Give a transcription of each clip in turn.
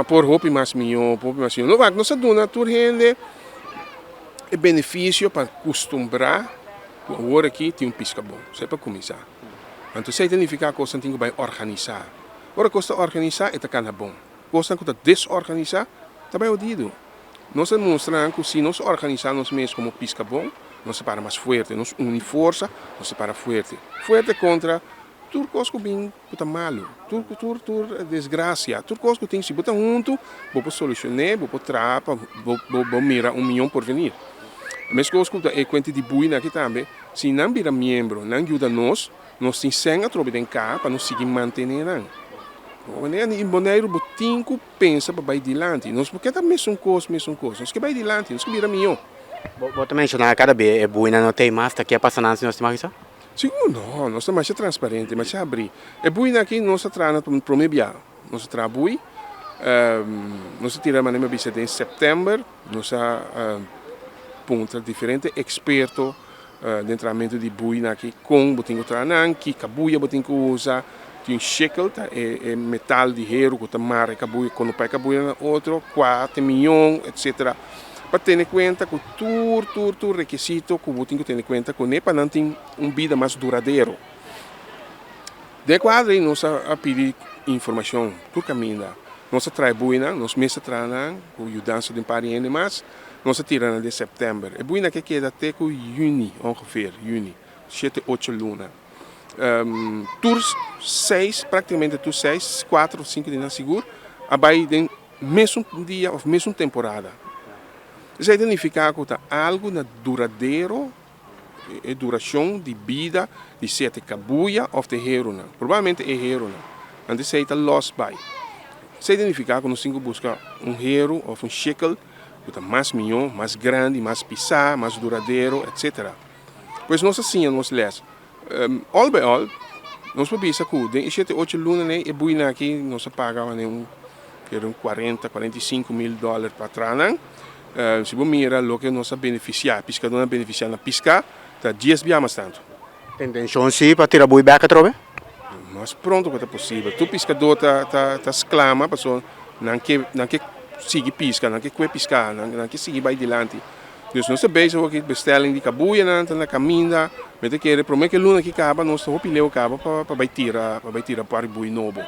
por roupa mais milhão, por mais milhão. Não vai, nós damos tudo rende é benefício para acostumbrar. Agora aqui tem pisca bom, isso é para começar. Então, isso significa que você tem que organizar. Agora, você organizar é que bom. Você tem que desorganizar, também é odiado. Nós demonstramos que se nós organizarmos mesmo como pisca bom, nós para mais forte, nós unir força, nós para forte. Forte contra tudo que bem puta malo, tudo desgraça, tudo que tem se botar junto, vou solucionar, vou trapa, vou mirar milhão por venir. Mas que eu escuto é quanto de buina aqui também, se não vira membro, não ajuda nós temos sem a troca de cá para nós seguir mantendo. Em Bonaire, o tinco pensa para ir adiante. Nós porque tá mesmo coisa. Nós que vai adiante, nós que vira milhão. Você mencionou cada vez é buina não tem mais, tá aqui a passar na nossa marca? Sim, não, nós estamos mais transparente, mais abrir. É buina aqui nós trabalhamos para o meio nós trabalhamos, nós tiramos a visita em setembro, nós ponta diferente experto de treinamento de buina aqui com botinho tranan, que cabuia botinho usa, tem shekel, é metal de hero que tamara cabuia quando pai cabuia na outro 4 milhões, etc. Para ter em conta que tudo requisito que botinho ter em conta que nem para não ter vida mais duradouro. De quadro nós a pedir informação, tudo caminha. Nós traz buina, nós mesmo tranan, com ajudança de parente mais. Nós tiramos de setembro. É buina que queda até com junho, ongeveer, junho, 7, 8 lunas. Tours 6, praticamente tours 6, 4 ou 5 dias seguro, abai de mesmo dia ou mesmo temporada. Isso significa que algo na duradouro, é duração de vida de sete cabuia ou de herona. Provavelmente é herona. Antes se lost by. Isso significa que nós temos que buscar hero ou shekel mais milhão, mais grande, mais pisar, mais duradouro, etc. Pois nós assim, nós lemos. All by all, nós podemos que em 7, 8 lunas, é buina aqui, nós pagamos um 40, 45 mil dólares para trás. Se você mira o que nós beneficiar, pescador beneficiar na pesca, está 10 vezes mais tanto. Tem intenção sim para tirar boi back a trove? Mas pronto que é possível. Tu pescador está exclama, pessoa não quer seguir pesca, não quer pescar, não quer seguir vai adiante. Então nós sabemos que bestelling de cabuia na caminha, mas que é prometo que luna que acaba, nós estamos pilhando acaba para vai tirar para boi novo.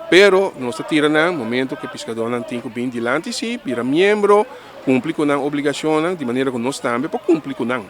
Pero nós tira no momento que o pescador não tem que bem adiante, sim, vira membro, cumpre com a obrigação de maneira que nós também para cumprir com não.